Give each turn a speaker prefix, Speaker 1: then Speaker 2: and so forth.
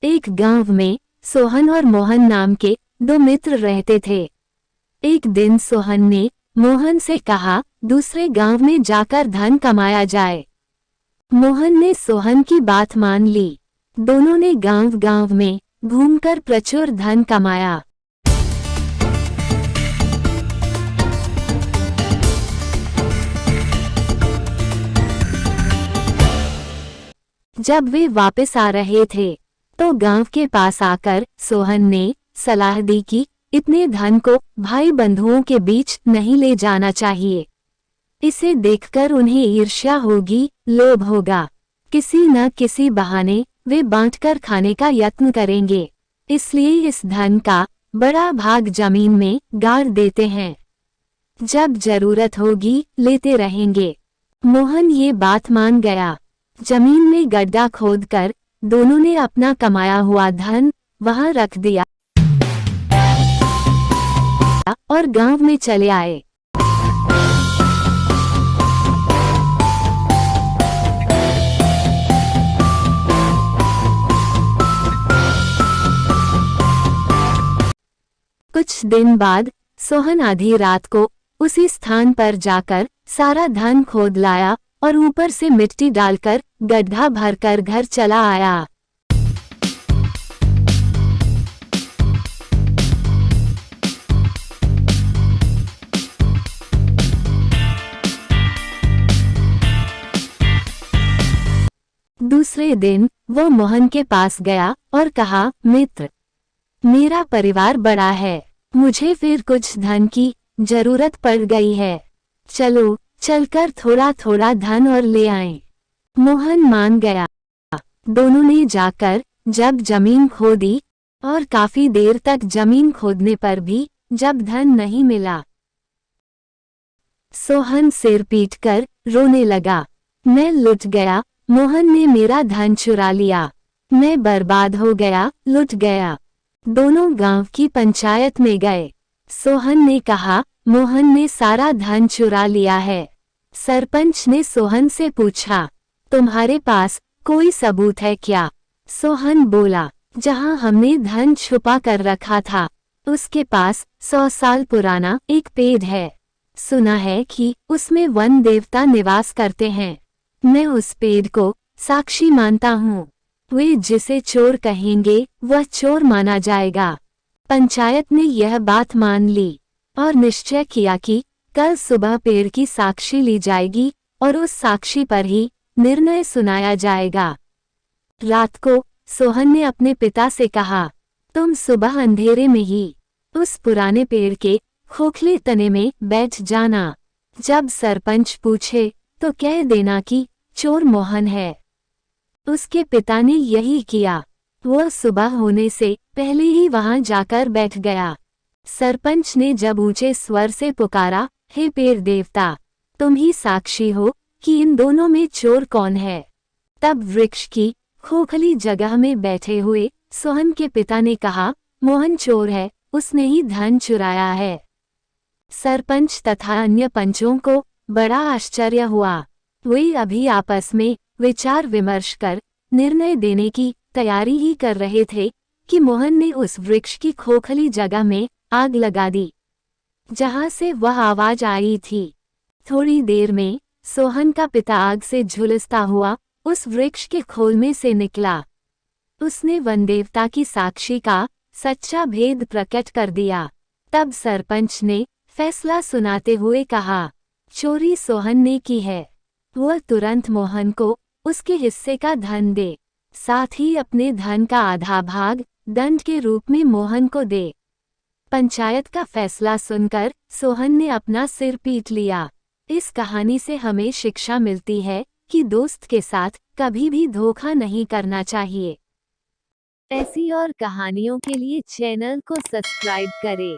Speaker 1: एक गांव में सोहन और मोहन नाम के दो मित्र रहते थे। एक दिन सोहन ने मोहन से कहा, दूसरे गांव में जाकर धन कमाया जाए। मोहन ने सोहन की बात मान ली। दोनों ने गांव-गांव में घूमकर प्रचुर धन कमाया। जब वे वापस आ रहे थे तो गांव के पास आकर सोहन ने सलाह दी कि इतने धन को भाई बंधुओं के बीच नहीं ले जाना चाहिए। इसे देखकर उन्हें ईर्ष्या होगी, लोभ होगा। किसी न किसी बहाने वे बांटकर खाने का यत्न करेंगे। इसलिए इस धन का बड़ा भाग जमीन में गाड़ देते हैं। जब जरूरत होगी लेते रहेंगे। मोहन ये बात मान गया। जमीन में गड्ढा खोदकर दोनों ने अपना कमाया हुआ धन वहां रख दिया और गांव में चले आए। कुछ दिन बाद सोहन आधी रात को उसी स्थान पर जाकर सारा धन खोद लाया और ऊपर से मिट्टी डालकर गड्ढा भरकर घर चला आया। दूसरे दिन वो मोहन के पास गया और कहा, मित्र, मेरा परिवार बड़ा है, मुझे फिर कुछ धन की जरूरत पड़ गई है। चलो चलकर थोड़ा थोड़ा धन और ले आएं। मोहन मान गया। दोनों ने जाकर जब जमीन खोदी और काफी देर तक जमीन खोदने पर भी जब धन नहीं मिला, सोहन सिर पीटकर रोने लगा। मैं लुट गया, मोहन ने मेरा धन चुरा लिया, मैं बर्बाद हो गया, लुट गया। दोनों गांव की पंचायत में गए। सोहन ने कहा, मोहन ने सारा धन चुरा लिया है। सरपंच ने सोहन से पूछा, तुम्हारे पास कोई सबूत है क्या? सोहन बोला, जहां हमने धन छुपा कर रखा था उसके पास 100 साल पुराना एक पेड़ है। सुना है कि उसमें वन देवता निवास करते हैं। मैं उस पेड़ को साक्षी मानता हूँ। वे जिसे चोर कहेंगे वह चोर माना जाएगा। पंचायत ने यह बात मान ली और निश्चय किया कि कल सुबह पेड़ की साक्षी ली जाएगी और उस साक्षी पर ही निर्णय सुनाया जाएगा। रात को सोहन ने अपने पिता से कहा, तुम सुबह अंधेरे में ही उस पुराने पेड़ के खोखले तने में बैठ जाना। जब सरपंच पूछे तो कह देना कि चोर मोहन है। उसके पिता ने यही किया। वह सुबह होने से पहले ही वहां जाकर बैठ गया। सरपंच ने जब ऊंचे स्वर से पुकारा, हे पेड़ देवता, तुम ही साक्षी हो कि इन दोनों में चोर कौन है। तब वृक्ष की खोखली जगह में बैठे हुए सोहन के पिता ने कहा, मोहन चोर है, उसने ही धन चुराया है। सरपंच तथा अन्य पंचों को बड़ा आश्चर्य हुआ। वे अभी आपस में विचार विमर्श कर निर्णय देने की तैयारी ही कर रहे थे कि मोहन ने उस वृक्ष की खोखली जगह में आग लगा दी जहां से वह आवाज आई थी। थोड़ी देर में सोहन का पिता आग से झुलसता हुआ उस वृक्ष के खोल में से निकला। उसने वनदेवता की साक्षी का सच्चा भेद प्रकट कर दिया। तब सरपंच ने फैसला सुनाते हुए कहा, चोरी सोहन ने की है। वह तुरंत मोहन को उसके हिस्से का धन दे, साथ ही अपने धन का आधा भाग दंड के रूप में मोहन को दे। पंचायत का फैसला सुनकर सोहन ने अपना सिर पीट लिया। इस कहानी से हमें शिक्षा मिलती है कि दोस्त के साथ कभी भी धोखा नहीं करना चाहिए। ऐसी और कहानियों के लिए चैनल को सब्सक्राइब करें।